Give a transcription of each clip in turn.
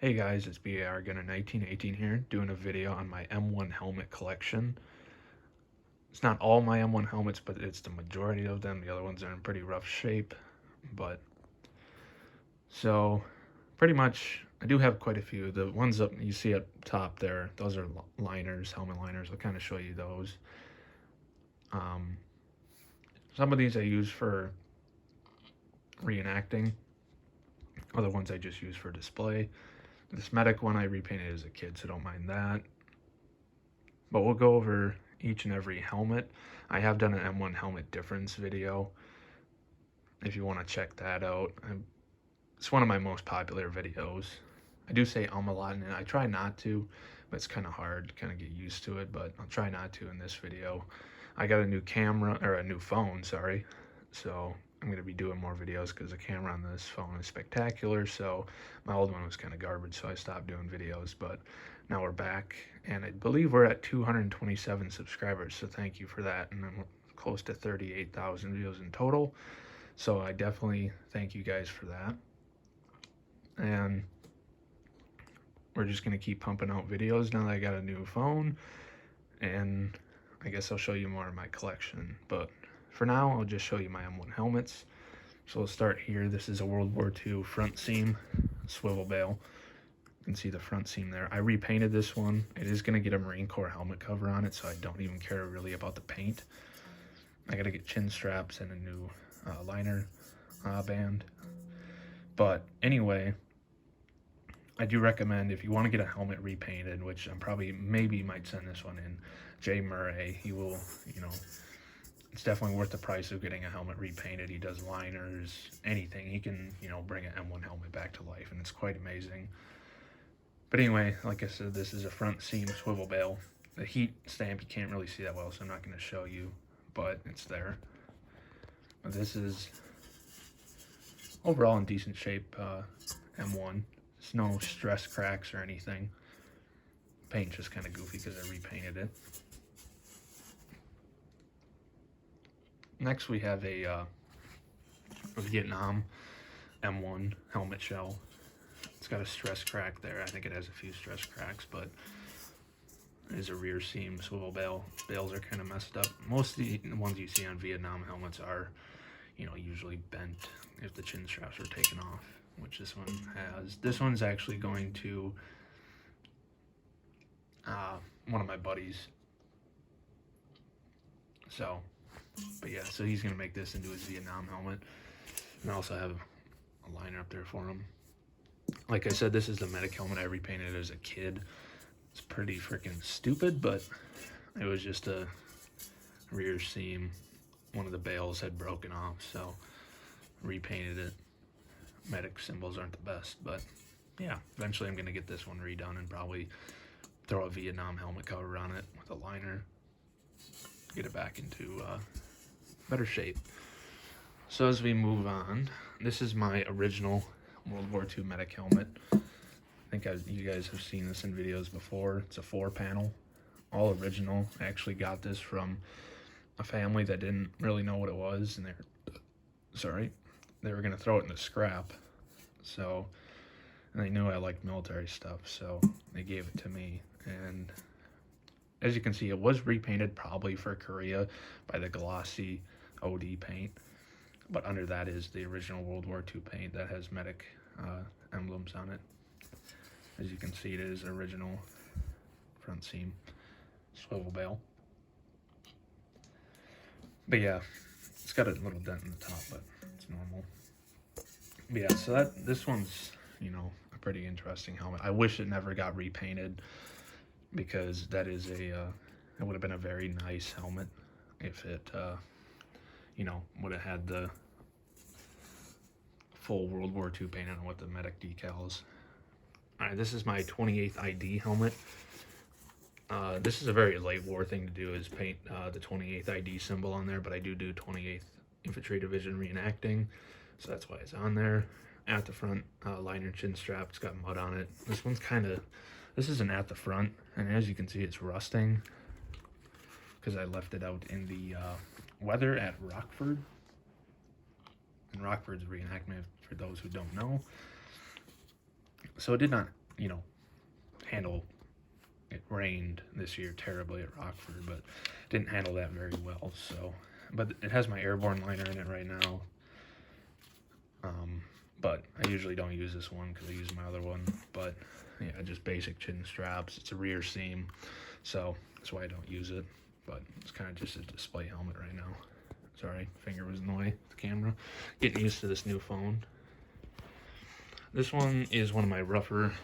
Hey guys, it's BAR Gunner 1918 here, doing a video on my M1 helmet collection. It's not all my M1 helmets, but it's the majority of them. The other ones are in pretty rough shape, but so pretty much I do have quite a few. The ones up you see up top there, those are liners, helmet liners. I'll kind of show you those. Um, some of these I use for reenacting. Other ones I just use for display. This medic one I repainted as a kid, so don't mind that. But we'll go over each and every helmet. I have done an M1 helmet difference video if you want to check that out. It's one of my most popular videos. I do say a lot in it. I try not to, but it's kind of hard to kind of get used to it, but I'll try not to in this video. I got a new camera, or a new phone, sorry. So I'm going to be doing more videos because the camera on this phone is spectacular. So my old one was kind of garbage, so I stopped doing videos, but now we're back, and I believe we're at 227 subscribers, so thank you for that. And I'm close to 38,000 views in total, so I definitely thank you guys for that. And we're just going to keep pumping out videos now that I got a new phone, and I guess I'll show you more of my collection. But for now, I'll just show you my M1 helmets. So we'll start here. This is a World War II front seam swivel bail. You can see the front seam there. I repainted this one. It is going to get a Marine Corps helmet cover on it, so I don't even care really about the paint. I got to get chin straps and a new liner band. But anyway, I do recommend if you want to get a helmet repainted, which I'm maybe might send this one in, Jay Murray. He will, it's definitely worth the price of getting a helmet repainted. He does liners, anything. He can, bring an M1 helmet back to life, and it's quite amazing. But anyway, like I said, this is a front seam swivel bail. The heat stamp, you can't really see that well, so I'm not going to show you, but it's there. But this is overall in decent shape M1. There's no stress cracks or anything. Paint's just kind of goofy because I repainted it. Next we have a Vietnam M1 helmet shell. It's got a stress crack there. I think it has a few stress cracks, but it is a rear seam swivel bail. Bails are kind of messed up. Most of the ones you see on Vietnam helmets are, usually bent if the chin straps were taken off, which this one has. This one's actually going to one of my buddies. So, but yeah, so he's going to make this into his Vietnam helmet. And I also have a liner up there for him. Like I said, this is the medic helmet I repainted as a kid. It's pretty freaking stupid, but it was just a rear seam. One of the bails had broken off, so repainted it. Medic symbols aren't the best, but yeah, eventually I'm going to get this one redone and probably throw a Vietnam helmet cover on it with a liner. Get it back into better shape. So as we move on, this is my original World War II medic helmet. I think you guys have seen this in videos before. It's a 4-panel, all original. I actually got this from a family that didn't really know what it was, and they were gonna throw it in the scrap. So, and they knew I liked military stuff, so they gave it to me. And as you can see, it was repainted probably for Korea by the glossy OD paint, but under that is the original World War II paint that has medic emblems on it. As you can see, it is original front seam swivel bail. But yeah, it's got a little dent in the top, but it's normal. But yeah, so this one's, a pretty interesting helmet. I wish it never got repainted, because that is it would have been a very nice helmet if it, would have had the full World War II paint on with the medic decals. Alright, this is my 28th ID helmet. This is a very late war thing to do, is paint the 28th ID symbol on there, but I do 28th Infantry Division reenacting, so that's why it's on there. At the front, liner chin strap, it's got mud on it. This isn't at the front, and as you can see, it's rusting because I left it out in the weather at Rockford. And Rockford's a reenactment for those who don't know. So it did not you know, handle. It rained this year terribly at Rockford, but didn't handle that very well. So, but it has my airborne liner in it right now. But I usually don't use this one because I use my other one. But yeah, just basic chin straps. It's a rear seam, so that's why I don't use it. But it's kind of just a display helmet right now. Sorry, finger was in the way of the camera. Getting used to this new phone. This one is one of my rougher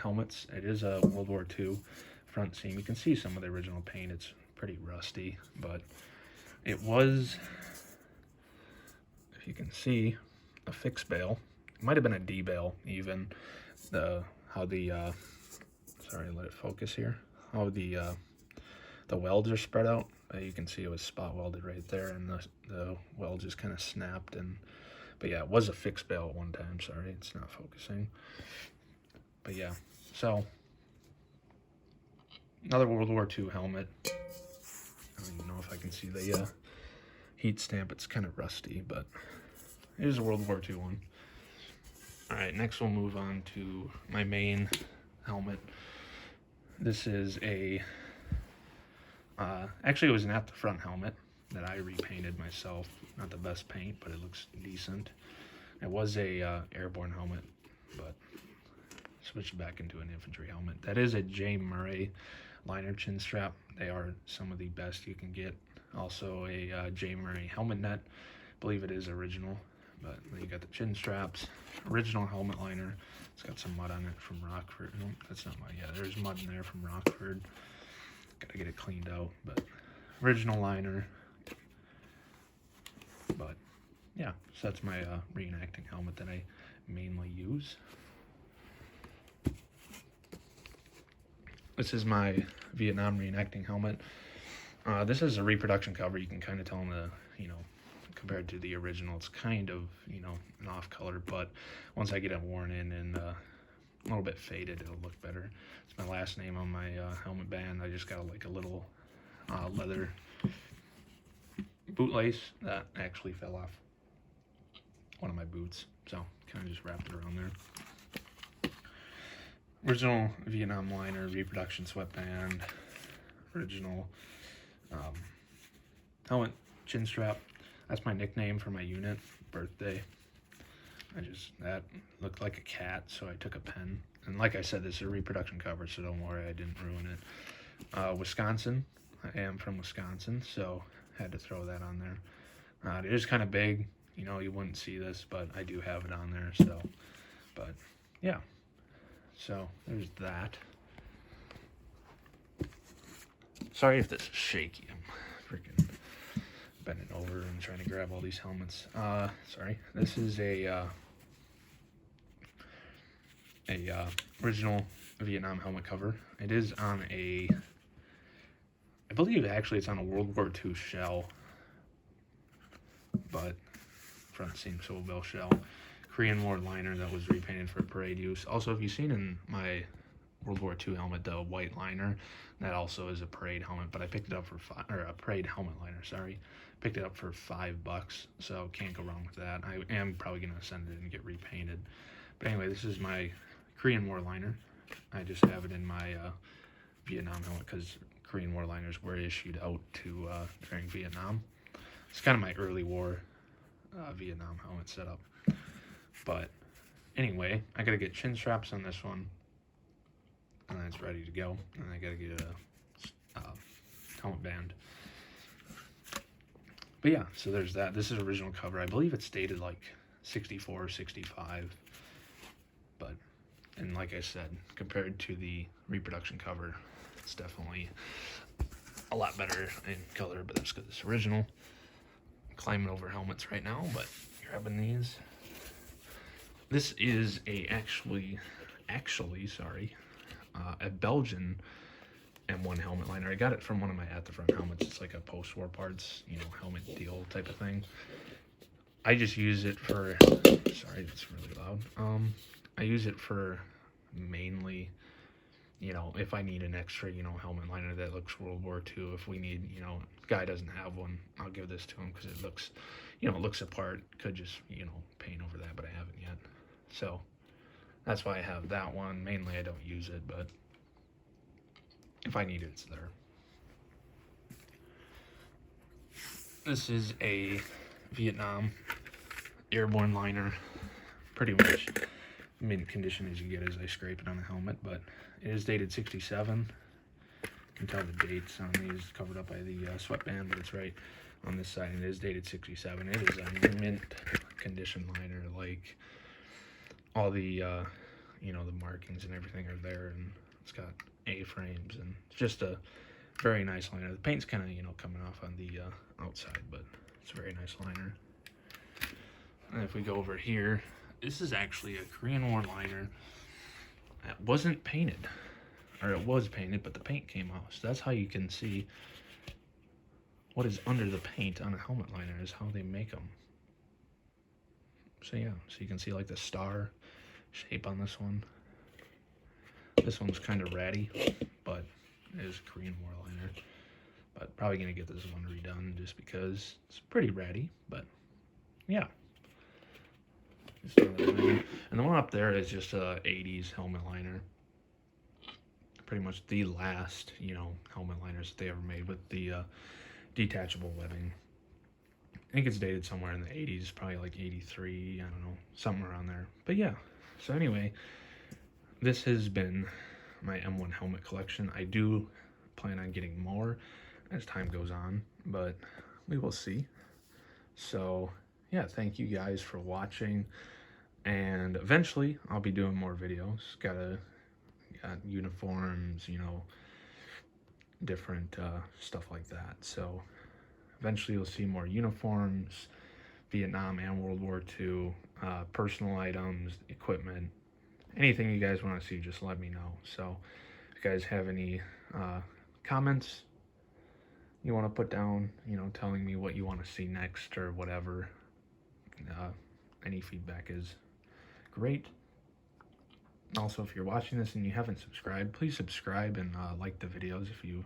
helmets. It is a World War II front seam. You can see some of the original paint. It's pretty rusty, but it was, if you can see, a fixed bail. It might have been a D-bail even. Sorry, let it focus here. How the welds are spread out. You can see it was spot welded right there, and the weld just kind of snapped. But yeah, it was a fixed bail at one time. Sorry, it's not focusing. But yeah, so another World War II helmet. I don't even know if I can see the heat stamp. It's kind of rusty, but it is a World War II one. All right, next we'll move on to my main helmet. This is actually it was an at the front helmet that I repainted myself. Not the best paint, but it looks decent. It was a airborne helmet, but switched back into an infantry helmet. That is a J. Murray liner chin strap. They are some of the best you can get. Also a J. Murray helmet net. I believe it is original, but then you got the chin straps. Original helmet liner. It's got some mud on it from Rockford. No, that's not mud. Yeah, there's mud in there from Rockford. Gotta get it cleaned out, but original liner. But yeah, so that's my reenacting helmet that I mainly use. This is my Vietnam reenacting helmet. This is a reproduction cover. You can kind of tell in the, compared to the original, it's kind of, an off color, but once I get it worn in and a little bit faded, it'll look better. It's my last name on my helmet band. I just got like a little leather bootlace that actually fell off one of my boots, so kind of just wrapped it around there. Original Vietnam liner, reproduction sweatband, original helmet, chin strap. That's my nickname for my unit, birthday. That looked like a cat, so I took a pen. And like I said, this is a reproduction cover, so don't worry, I didn't ruin it. Wisconsin, I am from Wisconsin, so had to throw that on there. It is kind of big, you wouldn't see this, but I do have it on there, so, but yeah. So there's that. Sorry if this is shaky, I'm freaking bending over and trying to grab all these helmets. Sorry, this is a original Vietnam helmet cover. It is on I believe actually it's on a World War II shell, but front seam swivel bell shell. Korean War liner that was repainted for parade use. Also, if you've seen in my World War II helmet, the white liner, that also is a parade helmet, but I picked it up for a parade helmet liner, sorry. Picked it up for $5, so can't go wrong with that. I am probably gonna send it and get repainted. But anyway, this is my Korean War liner. I just have it in my Vietnam helmet because Korean War liners were issued out to during Vietnam. It's kind of my early war Vietnam helmet setup. But anyway, I gotta get chin straps on this one, and then it's ready to go. And I gotta get a helmet band. But yeah, so there's that. This is original cover. I believe it's dated like 64, 65. But, and like I said, compared to the reproduction cover, it's definitely a lot better in color, but that's because it's original. I'm climbing over helmets right now, but grabbing these. This is actually, a Belgian M1 helmet liner. I got it from one of my at the front helmets. It's like a post-war parts, helmet deal type of thing. I just use it for, sorry, it's really loud. I use it for mainly, if I need an extra, helmet liner that looks World War II. If we need, guy doesn't have one, I'll give this to him because it looks, it looks the part. Could just, paint over that, but I haven't yet. So That's why I have that one. Mainly I don't use it, but if I need it, it's there. This is a Vietnam airborne liner. Pretty much mint condition as you get as I scrape it on the helmet, but it is dated 67. You can tell the dates on these covered up by the sweatband, but it's right on this side, and it is dated 67. It is a mint condition liner, like all the you know, the markings and everything are there, and it's got A-frames, and it's just a very nice liner. The paint's kind of, you know, coming off on the outside, but it's a very nice liner. And if we go over here, this is actually a Korean War liner that wasn't painted, or it was painted, but the paint came off. So that's how you can see what is under the paint on a helmet liner, is how they make them. So yeah, so you can see like the star shape on this one. This one's kind of ratty, but it is a Korean War liner. But probably gonna get this one redone just because it's pretty ratty, but yeah. And the one up there is just a 80s helmet liner. Pretty much the last, you know, helmet liners that they ever made with the detachable webbing. I think it's dated somewhere in the 80s, probably like 83, I don't know, somewhere around there. But yeah, so anyway, this has been my M1 helmet collection. I do plan on getting more as time goes on, but we will see. So yeah, thank you guys for watching, and eventually I'll be doing more videos. Got uniforms, you know, different stuff like that. So eventually you'll see more uniforms, Vietnam and World War II, personal items, equipment, anything you guys want to see, just let me know. So if you guys have any comments you want to put down, you know, telling me what you want to see next or whatever, any feedback is great. Also, if you're watching this and you haven't subscribed, please subscribe and like the videos if you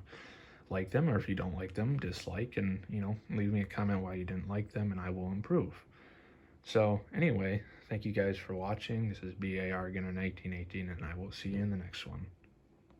like them, or if you don't like them, dislike, and, you know, leave me a comment why you didn't like them and I will improve. So anyway, thank you guys for watching. This is BAR again in 1918, and I will see you in the next one.